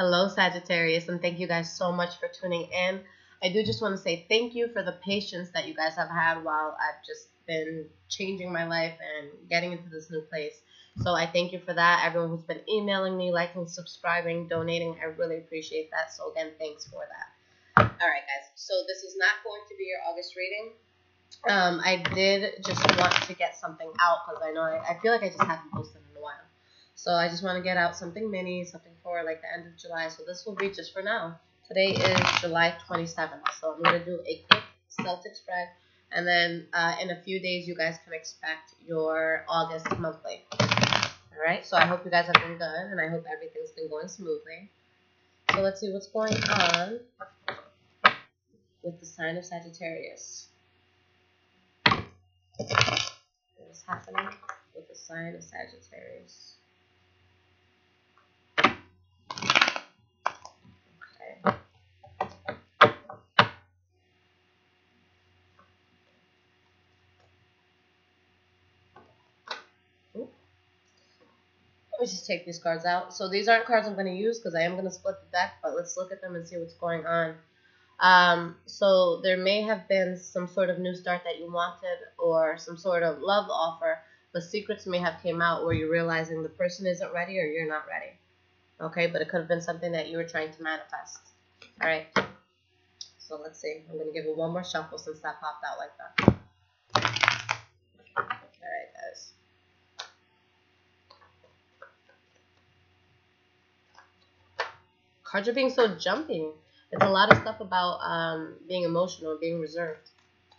Hello, Sagittarius, and thank you guys so much for tuning in. I do just want to say thank you for the patience that you guys have had while I've just been changing my life and getting into this new place. So I thank you for that. Everyone who's been emailing me, liking, subscribing, donating, I really appreciate that. So again, thanks for that. All right, guys. So this is not going to be your August reading. I did just want to get something out because I feel like I just haven't posted in a while. So I just want to get out something mini, something for like the end of July. So this will be just for now. Today is July 27th. So I'm going to do a quick Celtic spread. And then in a few days, you guys can expect your August monthly. All right. So I hope you guys have been good. And I hope everything's been going smoothly. So let's see what's going on with the sign of Sagittarius. What is happening with the sign of Sagittarius? Okay. Let me just take these cards out. So these aren't cards I'm going to use because I am going to split the deck, but let's look at them and see what's going on. So there may have been some sort of new start that you wanted or some sort of love offer, but secrets may have came out where you're realizing the person isn't ready or you're not ready. Okay, but it could have been something that you were trying to manifest. All right. So let's see. I'm going to give it one more shuffle since that popped out like that. All right, guys. Cards are being so jumpy. It's a lot of stuff about being emotional, being reserved.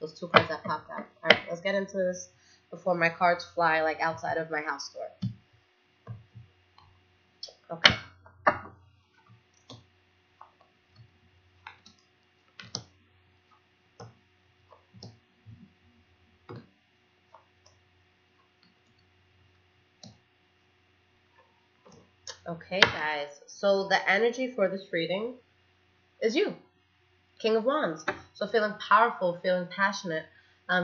Those two cards that popped out. All right, let's get into this before my cards fly like outside of my house door. Okay. Okay, guys. So the energy for this reading is you. King of Wands. So feeling powerful, feeling passionate,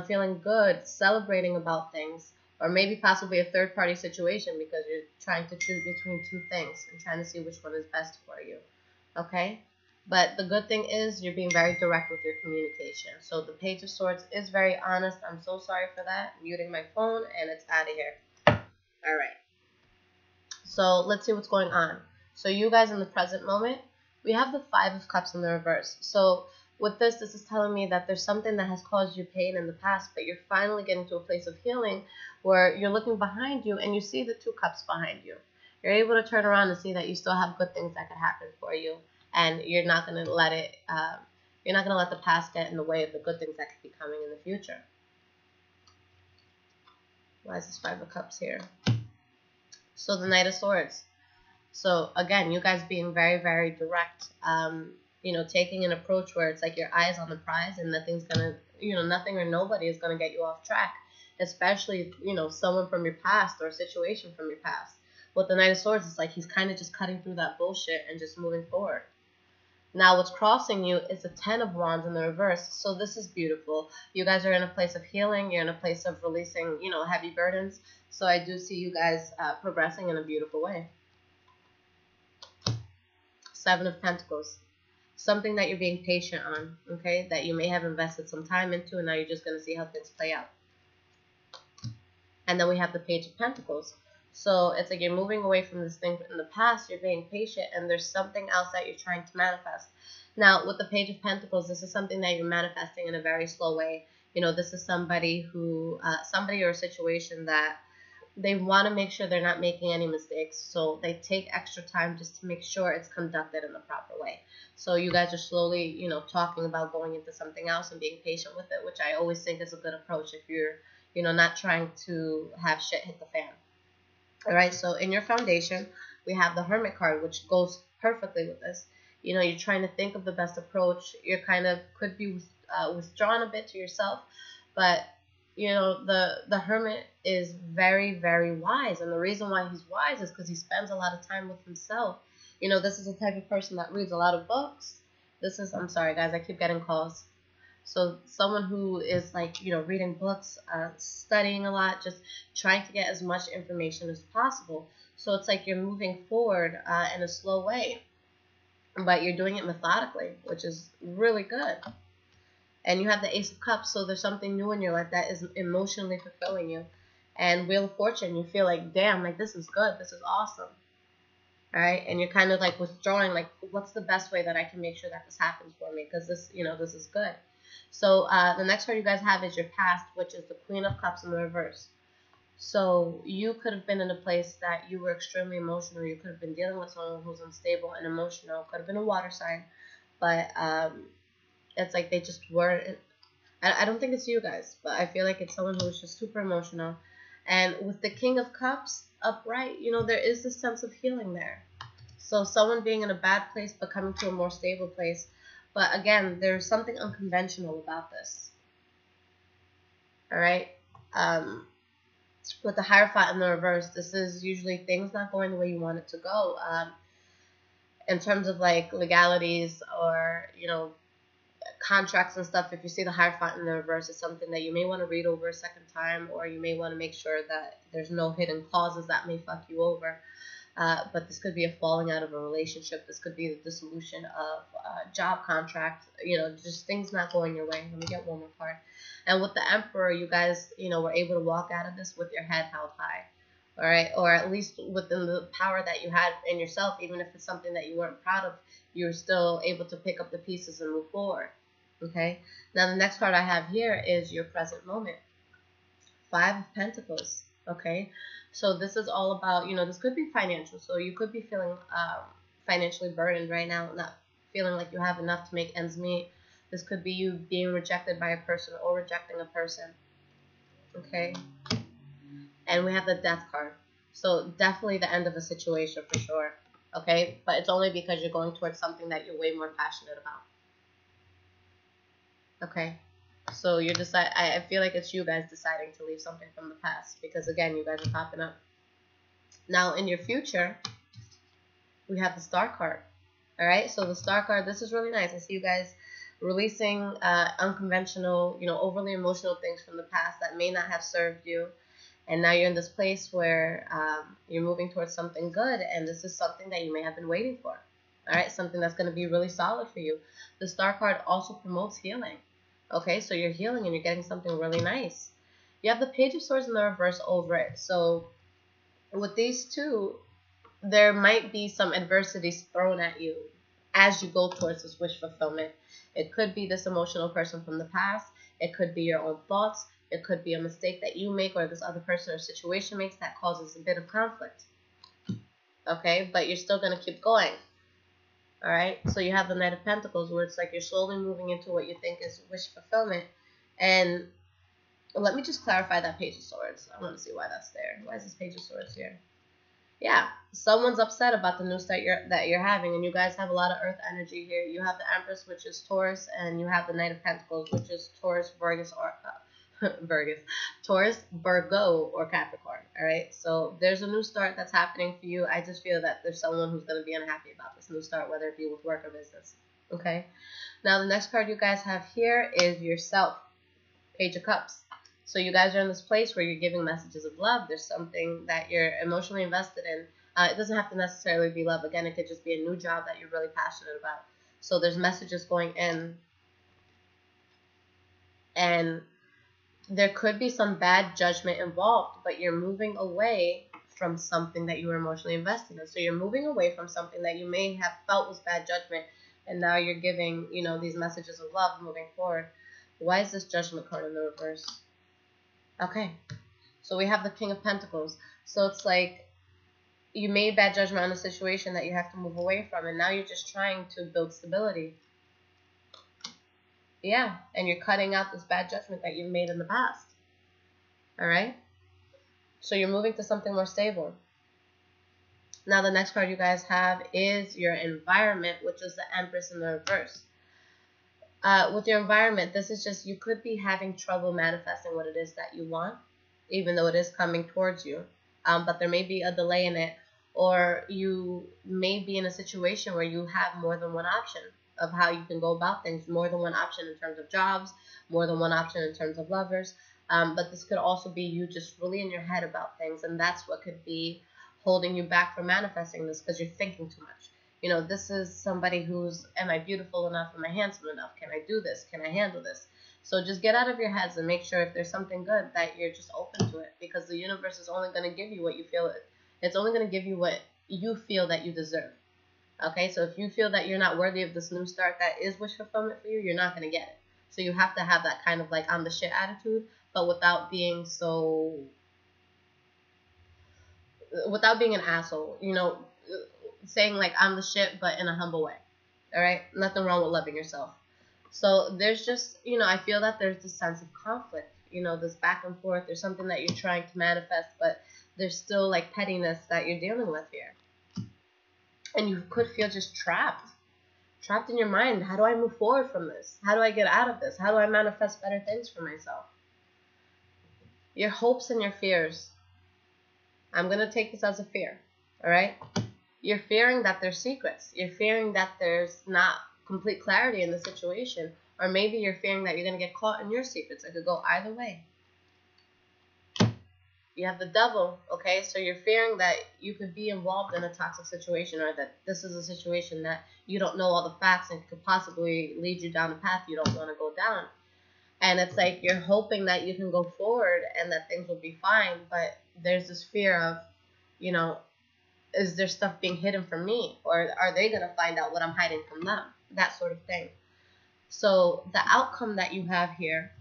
feeling good, celebrating about things, or maybe possibly a third-party situation because you're trying to choose between two things and trying to see which one is best for you. Okay? But the good thing is you're being very direct with your communication. So the Page of Swords is very honest. I'm so sorry for that. I'm muting my phone, and it's out of here. All right. So let's see what's going on. So you guys in the present moment, we have the Five of Cups in the reverse. So with this is telling me that there's something that has caused you pain in the past, but you're finally getting to a place of healing where you're looking behind you and you see the two cups behind you. You're able to turn around and see that you still have good things that could happen for you, and you're not going to let it. You're not going to let the past get in the way of the good things that could be coming in the future. Why is this Five of Cups here? So the Knight of Swords. So again, you guys being very, very direct, taking an approach where it's like your eyes on the prize and nothing's going to, nothing or nobody is going to get you off track, especially, someone from your past or a situation from your past. With the Knight of Swords, it's like he's kind of just cutting through that bullshit and just moving forward. Now what's crossing you is the Ten of Wands in the reverse. So this is beautiful. You guys are in a place of healing. You're in a place of releasing, heavy burdens. So I do see you guys progressing in a beautiful way. Seven of Pentacles. Something that you're being patient on, okay? That you may have invested some time into, and now you're just going to see how things play out. And then we have the Page of Pentacles. So it's like you're moving away from this thing in the past, you're being patient, and there's something else that you're trying to manifest. Now, with the Page of Pentacles, this is something that you're manifesting in a very slow way. This is somebody who, somebody or a situation that they want to make sure they're not making any mistakes. So they take extra time just to make sure it's conducted in the proper way. So you guys are slowly, talking about going into something else and being patient with it, which I always think is a good approach if you're, not trying to have shit hit the fan. All right, so in your foundation, we have the Hermit card, which goes perfectly with this. You're trying to think of the best approach. You're kind of could be withdrawn a bit to yourself, but the Hermit is very, very wise, and the reason why he's wise is because he spends a lot of time with himself. This is the type of person that reads a lot of books. I'm sorry, guys, I keep getting calls. So someone who is like, reading books, studying a lot, just trying to get as much information as possible. So it's like you're moving forward in a slow way. but you're doing it methodically, which is really good. And you have the Ace of Cups, so there's something new in your life that is emotionally fulfilling you. And Wheel of Fortune, you feel like, damn, like this is good, this is awesome. All right, and you're kind of like withdrawing, like, what's the best way that I can make sure that this happens for me? Because this, this is good. So the next card you guys have is your past, which is the Queen of Cups in the reverse. So you could have been in a place that you were extremely emotional. You could have been dealing with someone who's unstable and emotional. Could have been a water sign, but it's like they just weren't. I don't think it's you guys, but I feel like it's someone who's just super emotional. And with the King of Cups upright, there is this sense of healing there. So someone being in a bad place but coming to a more stable place. But again, there's something unconventional about this. All right. With the Hierophant in the reverse, this is usually things not going the way you want it to go. In terms of like legalities or, contracts and stuff, if you see the Hierophant in the reverse, it's something that you may want to read over a second time, or you may want to make sure that there's no hidden clauses that may fuck you over. But this could be a falling out of a relationship. This could be the dissolution of a job contract. Just things not going your way. Let me get one more card. And with the Emperor, you guys, were able to walk out of this with your head held high. All right, or at least within the power that you had in yourself, even if it's something that you weren't proud of, you were still able to pick up the pieces and move forward. Okay, now the next card I have here is your present moment. 5 of Pentacles. Okay, so this is all about, this could be financial. So you could be feeling financially burdened right now, not feeling like you have enough to make ends meet. This could be you being rejected by a person or rejecting a person. Okay, and we have the Death card. So definitely the end of a situation for sure. Okay, but it's only because you're going towards something that you're way more passionate about. Okay, so you're I feel like it's you guys deciding to leave something from the past, because again, you guys are popping up. Now in your future, we have the Star card. All right, so the Star card, this is really nice. I see you guys releasing unconventional, overly emotional things from the past that may not have served you. And now you're in this place where you're moving towards something good, and this is something that you may have been waiting for. All right, something that's going to be really solid for you. The Star card also promotes healing. Okay, so you're healing and you're getting something really nice. You have the Page of Swords in the reverse over it. So with these two, there might be some adversities thrown at you as you go towards this wish fulfillment. It could be this emotional person from the past. It could be your own thoughts. It could be a mistake that you make or this other person or situation makes that causes a bit of conflict. Okay, but you're still going to keep going. All right, so you have the Knight of Pentacles, where it's like you're slowly moving into what you think is wish fulfillment. And let me just clarify that Page of Swords. I want to see why that's there. Why is this Page of Swords here? Yeah, someone's upset about the new start that you're having, and you guys have a lot of Earth energy here. You have the Empress, which is Taurus, and you have the Knight of Pentacles, which is Taurus, Virgo, or Taurus, Virgo, or Capricorn. All right, so there's a new start that's happening for you. I just feel that there's someone who's going to be unhappy about this new start, whether it be with work or business. Okay, now the next card you guys have here is yourself, Page of Cups. So you guys are in this place where you're giving messages of love. There's something that you're emotionally invested in. It doesn't have to necessarily be love. Again, it could just be a new job that you're really passionate about. So there's messages going in, and there could be some bad judgment involved, but you're moving away from something that you were emotionally invested in. So you're moving away from something that you may have felt was bad judgment, and now you're giving, these messages of love moving forward. Why is this Judgment card in the reverse? Okay, so we have the King of Pentacles. So it's like you made bad judgment on a situation that you have to move away from, and now you're just trying to build stability. Yeah, and you're cutting out this bad judgment that you've made in the past. All right? So you're moving to something more stable. Now the next card you guys have is your environment, which is the Empress in the reverse. With your environment, this is just, you could be having trouble manifesting what it is that you want, even though it is coming towards you. But there may be a delay in it, or you may be in a situation where you have more than one option of how you can go about things, more than one option in terms of jobs, more than one option in terms of lovers. But this could also be you just really in your head about things, and that's what could be holding you back from manifesting this, because you're thinking too much. You know, this is somebody who's, am I beautiful enough? Am I handsome enough? Can I do this? Can I handle this? So just get out of your heads and make sure if there's something good that you're just open to it, because the universe is only going to give you what you feel. It's only going to give you what you feel that you deserve. Okay, so if you feel that you're not worthy of this new start that is wish fulfillment for you, you're not going to get it. So you have to have that kind of like I'm the shit attitude, but without being an asshole, you know, saying like I'm the shit, but in a humble way. All right, nothing wrong with loving yourself. So there's just, you know, I feel that there's this sense of conflict, you know, this back and forth. There's something that you're trying to manifest, but there's still like pettiness that you're dealing with here. And you could feel just trapped in your mind. How do I move forward from this? How do I get out of this? How do I manifest better things for myself? Your hopes and your fears. I'm going to take this as a fear, all right? You're fearing that there's secrets. You're fearing that there's not complete clarity in the situation. Or maybe you're fearing that you're going to get caught in your secrets. It could go either way. You have the devil, okay? So you're fearing that you could be involved in a toxic situation, or that this is a situation that you don't know all the facts and could possibly lead you down a path you don't want to go down. And it's like you're hoping that you can go forward and that things will be fine, but there's this fear of, you know, is there stuff being hidden from me? Or are they going to find out what I'm hiding from them? That sort of thing. So the outcome that you have here,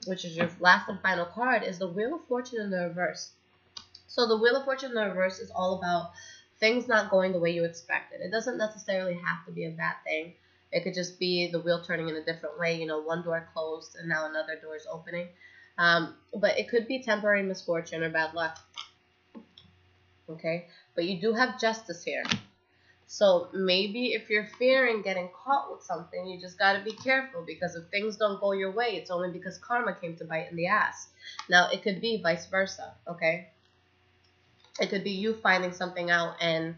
which is your last and final card, is the Wheel of Fortune in the reverse. So the Wheel of Fortune in the reverse is all about things not going the way you expected. It doesn't necessarily have to be a bad thing. It could just be the wheel turning in a different way. You know, one door closed and now another door is opening. But it could be temporary misfortune or bad luck. Okay? But you do have justice here. So maybe if you're fearing getting caught with something, you just got to be careful, because if things don't go your way, it's only because karma came to bite in the ass. Now, it could be vice versa, okay? It could be you finding something out and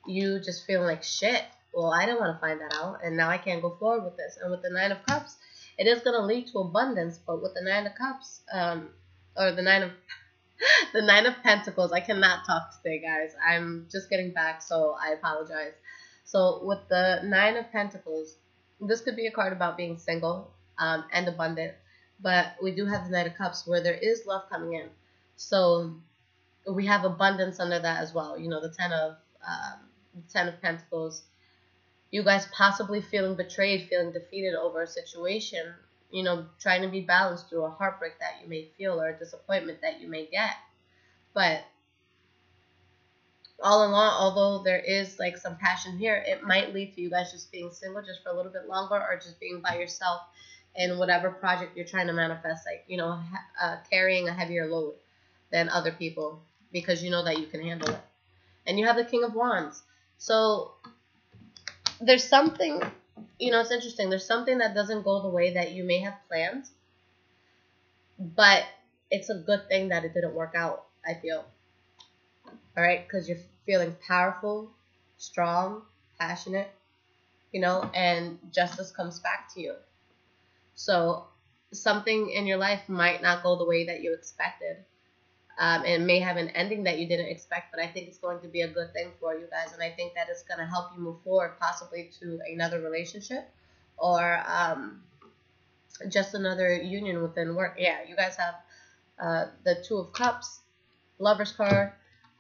you just feeling like shit. Well, I didn't want to find that out, and now I can't go forward with this. And with the Nine of Cups, it is going to lead to abundance, but with the Nine of Cups, or the Nine of Pentacles, I cannot talk today, guys. I'm just getting back, so I apologize. So with the Nine of Pentacles, this could be a card about being single and abundant, but we do have the Knight of Cups where there is love coming in. So we have abundance under that as well. You know, the Ten of Pentacles. You guys possibly feeling betrayed, feeling defeated over a situation, you know, trying to be balanced through a heartbreak that you may feel or a disappointment that you may get. But all along, although there is like some passion here, it might lead to you guys just being single just for a little bit longer, or just being by yourself in whatever project you're trying to manifest, like, you know, carrying a heavier load than other people because you know that you can handle it. And you have the King of Wands. So there's something, you know, it's interesting. There's something that doesn't go the way that you may have planned, but it's a good thing that it didn't work out, I feel. All right, because you're feeling powerful, strong, passionate, you know, and justice comes back to you. So something in your life might not go the way that you expected. It may have an ending that you didn't expect, but I think it's going to be a good thing for you guys. And I think that it's going to help you move forward, possibly to another relationship or just another union within work. Yeah, you guys have the Two of Cups, Lover's card,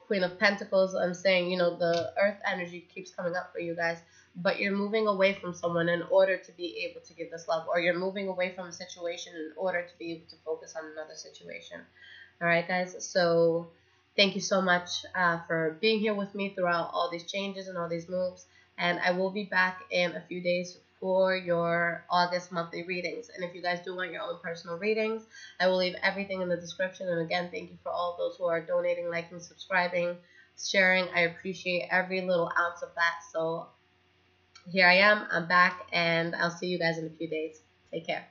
Queen of Pentacles. I'm saying, you know, the earth energy keeps coming up for you guys, but you're moving away from someone in order to be able to give this love, or you're moving away from a situation in order to be able to focus on another situation. All right, guys, so thank you so much for being here with me throughout all these changes and all these moves. And I will be back in a few days for your August monthly readings. And if you guys do want your own personal readings, I will leave everything in the description. And again, thank you for all those who are donating, liking, subscribing, sharing. I appreciate every little ounce of that. So here I am. I'm back, and I'll see you guys in a few days. Take care.